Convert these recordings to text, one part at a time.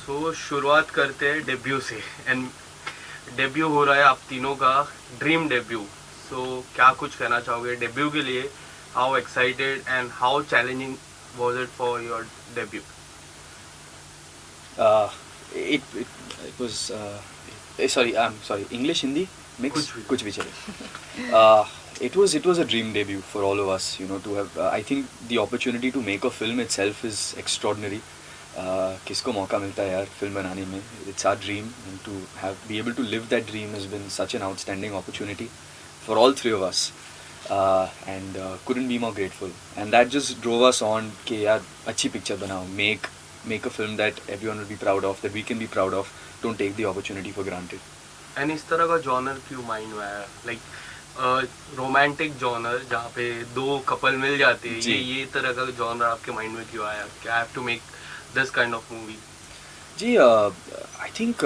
सो शुरुआत करते हैं डेब्यू से एंड डेब्यू हो रहा है आप तीनों का ड्रीम डेब्यू. सो क्या कुछ कहना चाहोगे डेब्यू के लिए? How excited and how challenging was it for your debut? Uh, it was sorry, I'm sorry, English Hindi mix कुछ भी. कुछ भी चले. It was a dream debut for all of us, you know, to have I think the opportunity to make a film itself is extraordinary. किसको मौका मिलता है यार फिल्म बनाने में. It's our dream, and to have be able to live that dream has been such an outstanding opportunity for all three of us. And couldn't be more grateful, and that just drove us on कि यार अच्छी picture बनाओ, make a film that everyone will be proud of, that we can be proud of. Don't take the opportunity for granted. And इस तरह का genre क्यों mind में आया? लाइक रोमांटिक जॉनर जहाँ पे दो कपल मिल जाते हैं, ये तरह का जॉनर आपके माइंड में क्यों आया? I have to make this kind of movie. जी आई थिंक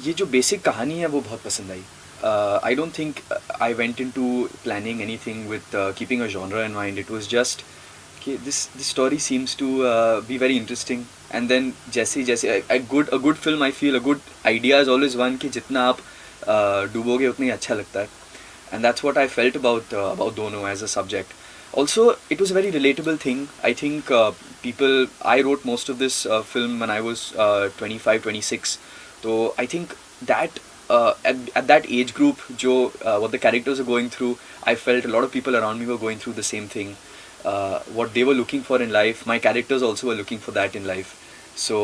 ये जो बेसिक कहानी है वो बहुत पसंद आई. I don't think I went into planning anything with keeping a genre in mind. It was just okay, this story seems to be very interesting, and then जैसे a good film, I feel a good idea is always one कि जितना आप डूबोगे उतना ही अच्छा लगता है, and that's what I felt about DONO as a subject. Also, it was a very relatable thing. I think I wrote most of this film when I was 25, 26. So I think that at that age group, what the characters are going through, I felt a lot of people around me were going through the same thing. What they were looking for in life, my characters also were looking for that in life. So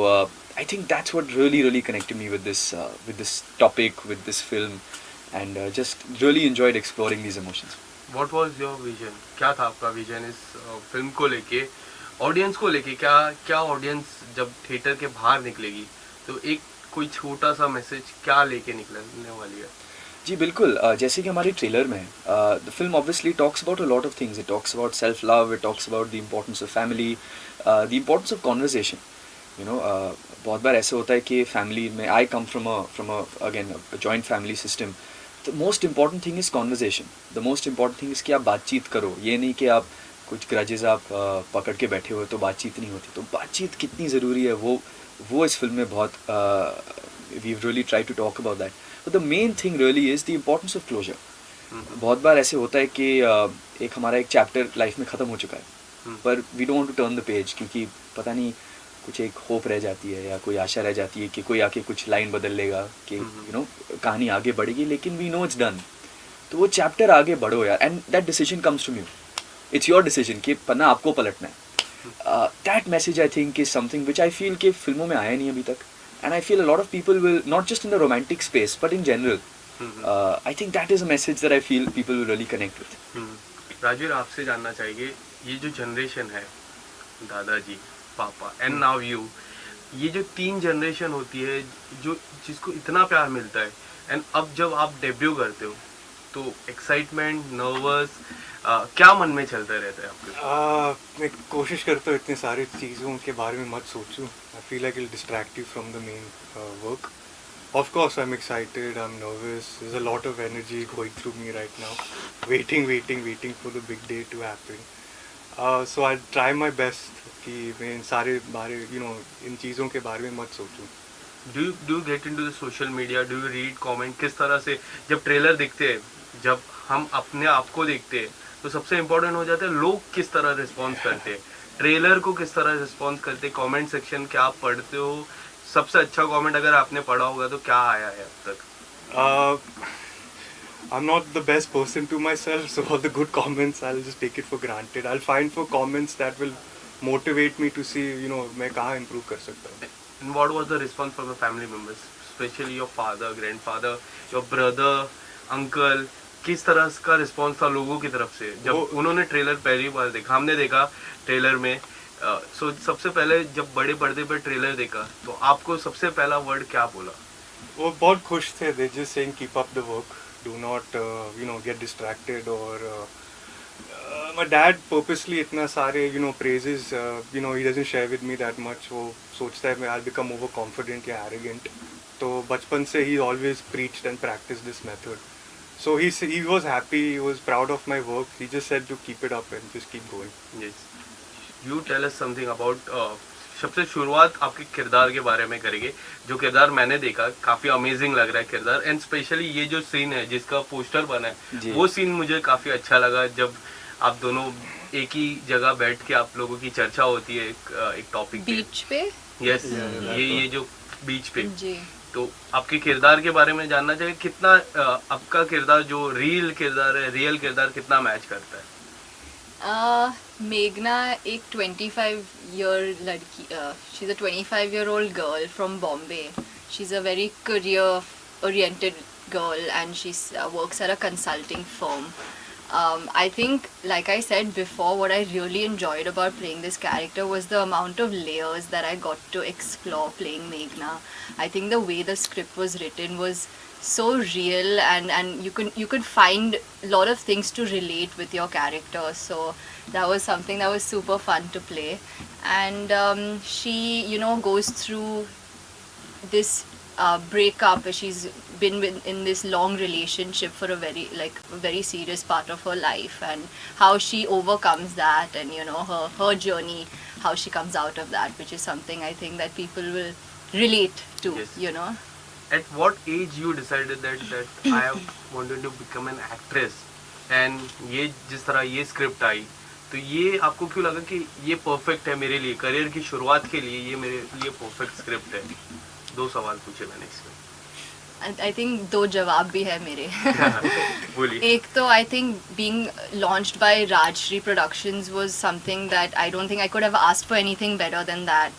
I think that's what really connected me with this topic, with this film, and just really enjoyed exploring these emotions. What was your vision? क्या था आपका vision इस film को लेके, audience को लेके? क्या audience जब थिएटर के बाहर निकलेगी तो एक कोई छोटा सा मैसेज क्या लेके निकलने वाली है? जी बिल्कुल. जैसे कि हमारे ट्रेलर में the film obviously talks about a lot of things. It talks about self love, it talks about the importance of family, the importance of conversation. You know, बहुत बार ऐसे होता है कि फैमिली में, I come from a again joint family system. The most important thing is conversation. The most important thing is कि आप बातचीत करो. ये नहीं कि आप कुछ ग्रजेस आप पकड़ के बैठे हो तो बातचीत नहीं होती. तो बातचीत कितनी ज़रूरी है वो इस फिल्म में बहुत we've really tried to talk about that. But the main thing really is the importance of closure. बहुत बार ऐसे होता है कि एक हमारा एक चैप्टर लाइफ में ख़त्म हो चुका है, पर we don't want to turn the page क्योंकि पता नहीं कुछ एक होप रह जाती है या कोई आशा रह जाती है कि कोई आके कुछ लाइन बदल लेगा कि यू नो कहानी आगे बढ़ेगी, लेकिन we know it's done. तो वो चैप्टर आगे बढ़ो यार, and that decision comes from you. It's your decision कि पन्ना आपको पलटना है. That message I think is something which I feel कि फिल्मों में आया नहीं अभी तक. And I feel a lot of people will, not just in the romantic space, but in general. I think that is a message that I feel people will really connect with. Rajveer, आपसे जानना चाहिए, ये जो generation है, दादाजी, पापा and now you, ये जो 3 जनरेशन होती है जो जिसको इतना प्यार मिलता है, एंड अब जब आप डेब्यू करते हो तो एक्साइटमेंट, नर्वस, क्या मन में चलता रहता है आपके? मैं कोशिश करता हूँ इतनी सारी चीज़ों के बारे में मत सोचूं. I feel like it will distract you from the main work. Of course, I'm excited, I'm nervous. There's a lot of energy going through me right now. Waiting for the big day to happen. So I'll try my best कि मैं इन सारे बारे, इन चीज़ों के बारे में मत सोचूं. Do you get into the social media? Do you read comment? किस तरह से जब ट्रेलर देखते हैं, जब हम अपने आप को देखते हैं, तो सबसे इम्पोर्टेंट हो जाता है लोग किस तरह रिस्पॉन्स करते हैं, ट्रेलर को किस तरह रिस्पॉन्स करते हैं, कमेंट सेक्शन क्या आप पढ़ते हो? सबसे अच्छा कमेंट अगर आपने पढ़ा होगा तो क्या आया है अब तक? I'm not the best person to myself, so all the good comments I'll just take it for granted. I'll find for comments that will motivate me to see, मैं कहाँ improve कर सकता हूँ. And what was the response from the family members, especially your father, grandfather, your brother, uncle? किस तरह का response था लोगों की तरफ से जब उन्होंने ट्रेलर पहली बार देखा? हमने देखा ट्रेलर में, सो सबसे पहले जब बड़े पर्दे पर ट्रेलर देखा तो आपको सबसे पहला वर्ड क्या बोला? वो बहुत खुश थे. They just saying keep up the work, do not get distracted. or my dad purposely इतना सारे praises, he doesn't share with me that much. वो सोचता है मैं I'll become overconfident या arrogant. तो बचपन से he always preached and practiced this method. So he was happy, he was proud of my work. He just said to keep it up and just keep going. Yes. You tell us something about सबसे शुरुआत आपके किरदार के बारे में करेंगे। जो किरदार मैंने देखा काफ़ी अमेजिंग लग रहा है किरदार, एंड स्पेशली ये जो सीन है जिसका पोस्टर बना है वो सीन मुझे काफ़ी अच्छा लगा, जब आप दोनों एक ही जगह बैठ के आप लोगों की चर्चा होती है एक टॉपिक बीच पे। यस, ये जो बीच पे। जी। तो आपके किरदार के बारे में जानना चाहिए, कितना आपका किरदार जो रियल किरदार कितना मैच करता है? मेघना एक 25 ईयर लड़की, she is a 25-year-old girl from Bombay. She is a very career oriented girl and she works at a consulting firm. I think, like I said before, what I really enjoyed about playing this character was the amount of layers that I got to explore playing Meghna. I think the way the script was written was so real, and you could find a lot of things to relate with your character. So that was something that was super fun to play. And she, goes through this breakup. She's been in this long relationship for a very serious part of her life, and how she overcomes that, and her journey, how she comes out of that, which is something I think that people will relate to. Yes. At what age you decided that I wanted to become an actress? And ये जिस तरह ये script I, तो ये आपको क्यों लगा कि ये परफेक्ट है मेरे लिए, करियर की शुरुआत के लिए ये मेरे लिए परफेक्ट स्क्रिप्ट है? 2 सवाल पूछे मैंने इसमें. I think 2 जवाब भी है मेरे. बोलिए. एक तो I think being launched by Rajveer Productions was something that I don't think I could have asked for anything better than that.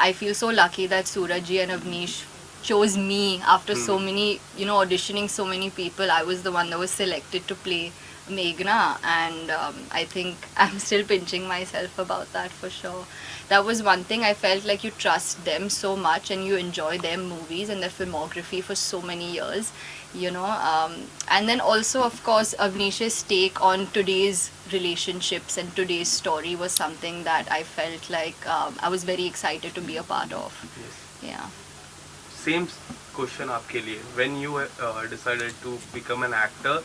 I feel so lucky that Suraj ji and Avnish chose me after so many, auditioning so many people. I was the one that was selected to play Meghna, and I think I'm still pinching myself about that for sure. That was one thing. I felt like you trust them so much and you enjoy their movies and their filmography for so many years, and then also, of course, Avnish's take on today's relationships and today's story was something that I felt like I was very excited to be a part of. Yes. Yeah. Same question आपके लिए. When you decided to become an actor,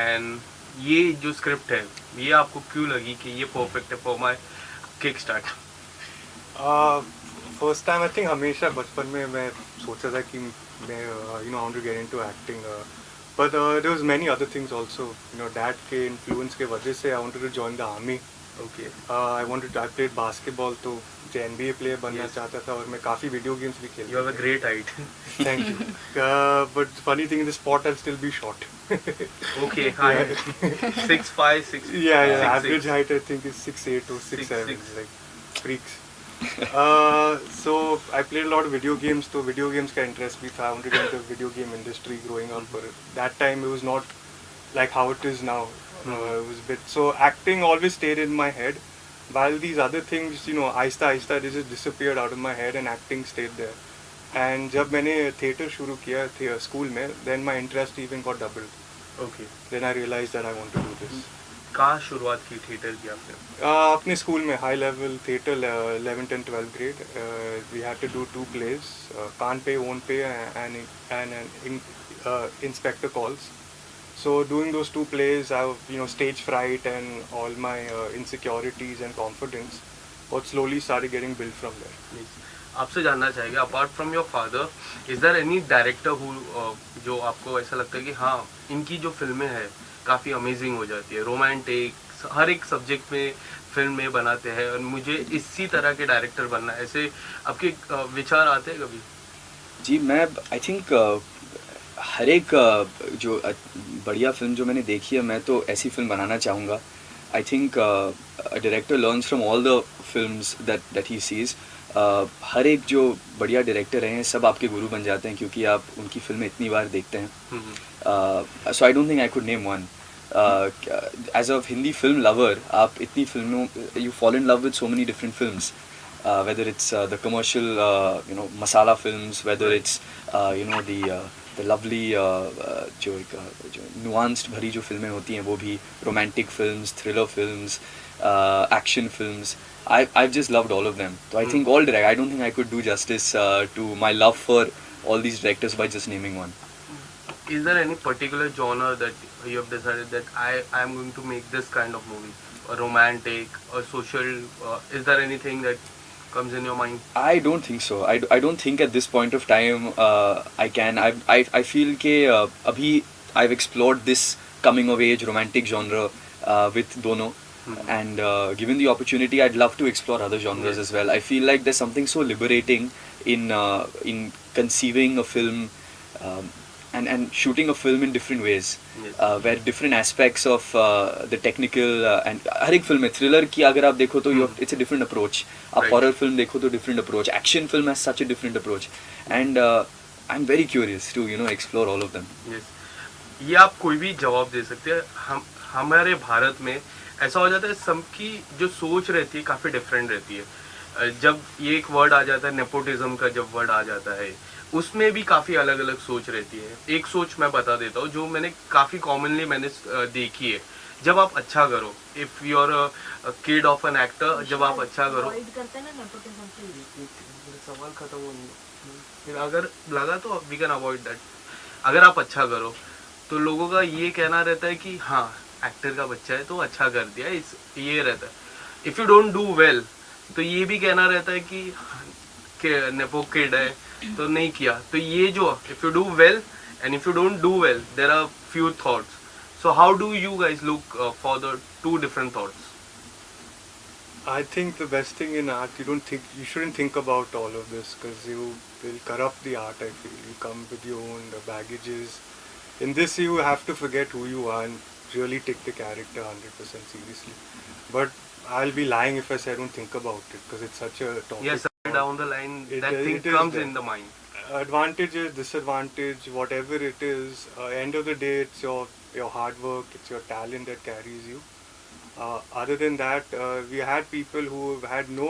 and ये जो script है ये आपको क्यों लगी कि ये परफेक्ट है for my kick start? First time I think हमेशा बचपन में मैं सोचा था कि मैं I want to get into acting, but there was many other things also. Dad के इन्फ्लुएंस के वजह से I wanted to join the army. Okay. I played basketball, तो मुझे NBA प्लेयर बनना चाहता था, और मैं काफ़ी वीडियो गेम्स भी खेलता. You have a great height. Thank you. But funny thing in the spot I still be short. Okay, hi. 6'5", 6. Yeah. 6'6". Average height I think is 6'8" or 6'7", 6'6". like freaks. So I played a lot of video games. So video games का interest भी था. I wanted to enter the video game industry growing up. But that time it was not like how it is now. It was a bit. So acting always stayed in my head, while these other things, आहिस्ता they just disappeared out of my head and acting stayed there. And जब मैंने theatre शुरू किया थे school में, then my interest even got doubled. Okay. Then I realized that I want to do this. कहाँ शुरुआत की थिएटर की आपने? अपने स्कूल में high level theatre 11th and 12th grade. We had to do 2 plays, Can't Pay, Won't Pay, and Inspector Calls. So doing those 2 plays, I stage fright and all my insecurities and confidence, but slowly started getting built from there. Yes. आपसे जानना चाहेंगे, apart from your father, is there any director who जो आपको ऐसा लगता है कि हाँ इनकी जो फिल्में हैं काफ़ी अमेजिंग हो जाती है, रोमांटिक, हर एक सब्जेक्ट में फिल्म में बनाते हैं और मुझे इसी तरह के डायरेक्टर बनना है, ऐसे आपके विचार आते हैं कभी? जी, मैं आई थिंक हर एक जो बढ़िया फिल्म जो मैंने देखी है, मैं तो ऐसी फिल्म बनाना चाहूँगा. I think a director learns from all the films that he sees. हर एक जो बढ़िया डायरेक्टर हैं सब आपके गुरु बन जाते हैं क्योंकि आप उनकी फिल्में इतनी बार देखते हैं. So I don't think I could name one. As a Hindi film lover, आप इतनी फिल्मों, you fall in love with so many different films, whether it's the commercial masala films, whether it's the lovely जो nuanced भरी जो फिल्में होती हैं वो भी, romantic films, thriller films, action films. I've just loved all of them. So I think I don't think I could do justice to my love for all these directors by just naming one. Is there any particular genre that you have decided that I am going to make this kind of movie, a romantic, a social? Is there anything that comes in your mind? I don't think so. I don't think at this point of time I can. I feel ke abhi I've explored this coming of age romantic genre with Dono, and given the opportunity, I'd love to explore other genres Yes. as well. I feel like there's something so liberating in conceiving a film, and shooting a film in different ways, Yes. where different aspects of the technical and हर एक film है. Thriller की अगर आप देखो तो it's a different approach. आप Right. horror film देखो तो different approach. Action film has such a different approach, and I'm very curious to explore all of them. Yes. ये आप कोई भी जवाब दे सकते हैं. हम हमारे भारत में ऐसा हो जाता है, सबकी जो सोच रहती है काफ़ी डिफरेंट रहती है. जब ये एक वर्ड आ जाता है नेपोटिज्म का, जब वर्ड आ जाता है उसमें भी काफ़ी अलग अलग सोच रहती है. एक सोच मैं बता देता हूँ जो मैंने काफ़ी कॉमनली मैंने देखी है. जब आप अच्छा करो, if you are a kid of an actor, जब आप अच्छा करो, सवाल खत्म हो नहीं. फिर अगर लगा तो वी कैन अवॉइड दैट. अगर आप अच्छा करो तो लोगों का ये कहना रहता है कि हाँ एक्टर का बच्चा है तो अच्छा कर दिया, इस ये रहता है. If you don't do well तो ये भी कहना रहता है कि नेपो किड है तो नहीं किया. तो ये जो if you do well and if you don't do well, there are few thoughts. So how do you guys look for the two different thoughts? I think the best thing in art, you shouldn't think about all of this because you will corrupt the art. I feel you come with your own baggages. In this, you have to forget who you are and really take the character 100% seriously. But I'll be lying if I say I don't think about it because it's such a topic. Yes, down the line that thing it is comes there. in the mind. Advantages, disadvantage, whatever it is. End of the day, it's your hard work, it's your talent that carries you. Other than that, we had people who had no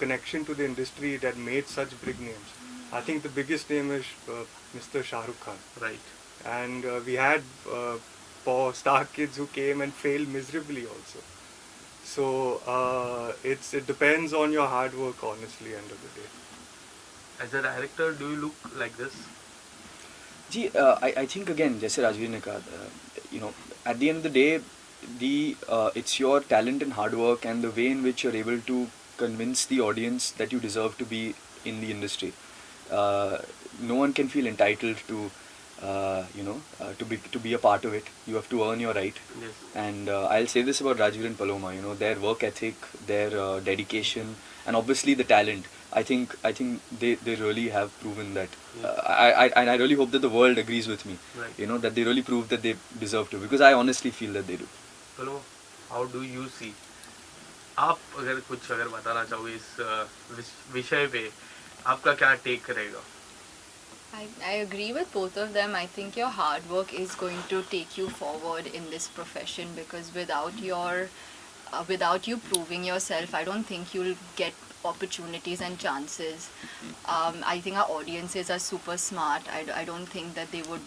connection to the industry that made such big names. I think the biggest name is Mr. Shah Rukh Khan. Right. And we had poor star kids who came and failed miserably also. So it depends on your hard work, honestly, end of the day. As a director, do you look like this? जी, I think again जैसे राजवीर ने कहा, at the end of the day, it's your talent and hard work and the way in which you're able to convince the audience that you deserve to be in the industry. No one can feel entitled to to be a part of it. You have to earn your right. Yes. And I'll say this about Rajveer and Paloma, their work ethic, their dedication, and obviously the talent. I think they really have proven that. I really hope that the world agrees with me. Right. That they really prove that they deserve to, because I honestly feel that they do. चलो, how do you see? आप अगर कुछ बताना चाहोगे इस विषय पे, आपका क्या टेक रहेगा? I agree with both of them. I think your hard work is going to take you forward in this profession, because without you proving yourself, I don't think you'll get opportunities and chances. I think our audiences are super smart. I don't think that they would,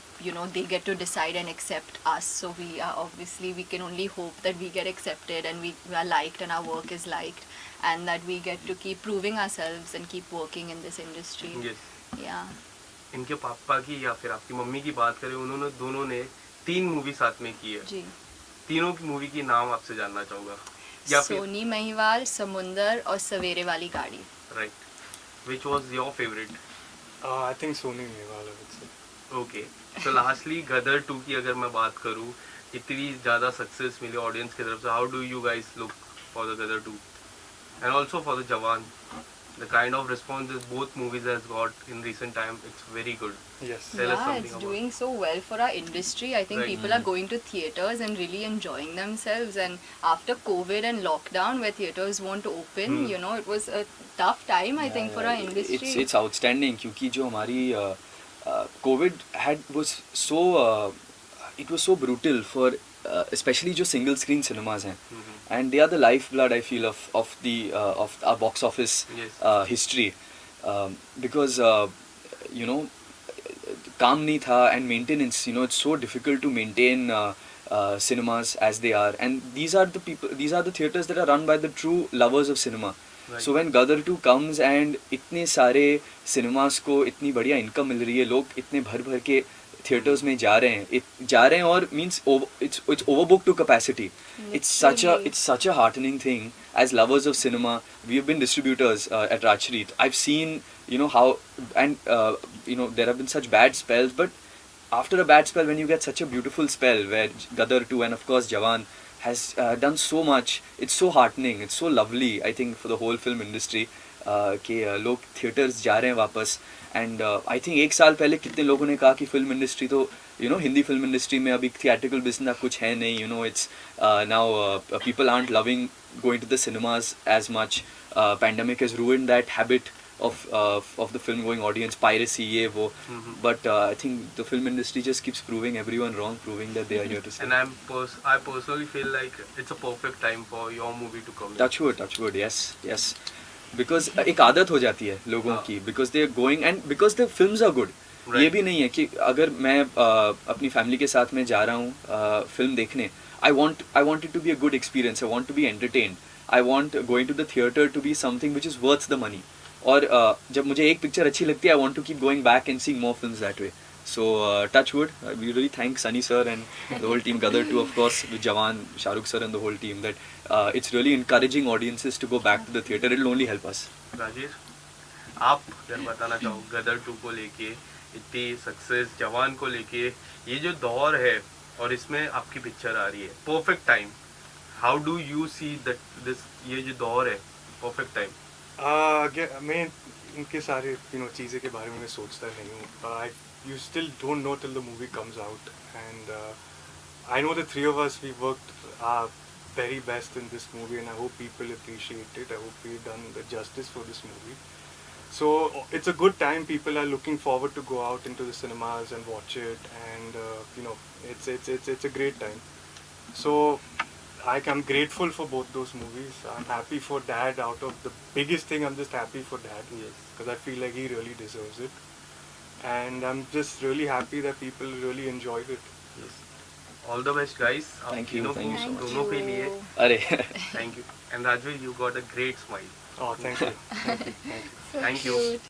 they get to decide and accept us. So we can only hope that we get accepted and we are liked and our work is liked, and that we get to keep proving ourselves and keep working in this industry. Yes. Yeah. इनके पापा की या फिर आपकी mummy की बात करें, उन्होंने दोनों ने 3 मूवी साथ में की है. जी. तीनों की मूवी की नाम आपसे जानना चाहूँगा. या फिर सोनी महिवाल, समुंदर और सवेरे वाली गाड़ी. Right. Which was your favorite? I think Sony Mewal, I would say. Okay. So lastly, गदर 2 की अगर मैं बात करूँ, इतनी ज़्यादा सक्सेस मिली ऑडियंस की तरफ से. How do you guys look for the Gadar 2? And also for the जवान. The kind of responses both movies has got in recent time, it's very good. Yes. Tell us Yeah, something it's about doing so well for our industry. I think Right. people are going to theaters and really enjoying themselves. And after COVID and lockdown, where theaters won't open, it was a tough time, I think, for our industry. It's outstanding, क्योंकि जो हमारी COVID it was so brutal for especially जो single screen cinemas हैं, and they are the lifeblood, I feel, of our box office Yes. history, because काम नहीं था, and maintenance, it's so difficult to maintain cinemas as they are, and these are the theaters that are run by the true lovers of cinema. Right. So when Gadar 2 comes and इतने सारे cinemas को इतनी बढ़िया income मिल रही है, लोग इतने भर के theaters में जा रहे हैं और means it's overbooked to capacity. It's such a heartening thing as lovers of cinema, we have been distributors at Rajshreet. I've seen, how, and there have been such bad spells, but after a bad spell, when you get such a beautiful spell where Gadar 2 and of course Jawan has done so much, it's so heartening, it's so lovely, I think, for the whole film industry कि लोग theatres जा रहे हैं वापस. And I think एक साल पहले कितने लोगों ने कहा कि फिल्म इंडस्ट्री तो हिंदी फिल्म इंडस्ट्री में अभी थिएट्रिकल बिजनेस कुछ है नहीं, it's now people aren't loving going to the cinemas as much. Pandemic has ruined that habit of the film going audience, piracy, ye wo. But I think the film industry just keeps proving everyone wrong, proving that they are here to stay. And I personally feel like it's a perfect time for your movie to come. Touch wood, yes. Because एक आदत हो जाती है लोगों की, because they are going and because the films are good. Right. ये भी नहीं है कि अगर मैं अपनी फैमिली के साथ में जा रहा हूँ फिल्म देखने, I want it to be a good experience, I want to be entertained, I want going to the theatre to be something which is worth the money. और जब मुझे एक पिक्चर अच्छी लगती है, I want to keep going back and seeing more films that way. So touch wood, we really thank Sunny sir and the whole team, Gadar too of course, with Jawan, Shahrukh sir and the whole team, that it's really encouraging audiences to go back to the theatre. It will only help us. Rajesh, आप अगर बताना चाहो गदर 2 को लेके, इतनी success, जवान को लेके, ये जो दौर है और इसमें आपकी पिक्चर आ रही है, perfect time, how do you see this, ये जो दौर है, परफेक्ट टाइम? मैं इनके सारे चीज़ें के बारे में सोचता नहीं हूँ. You still don't know till the movie comes out, and I know the three of us, we worked our very best in this movie, and I hope people appreciate it. I hope we've done the justice for this movie. So it's a good time. People are looking forward to go out into the cinemas and watch it, and it's a great time. So I'm grateful for both those movies. I'm happy for Dad. Out of the biggest thing, I'm just happy for Dad, because I feel like he really deserves it. And I'm just really happy that people really enjoyed it. Yes. All the best guys. Thank you so much. दोनों के लिए. अरे Thank you. And Rajveer, you got a great smile. Oh, thank you. So Thank you. cute.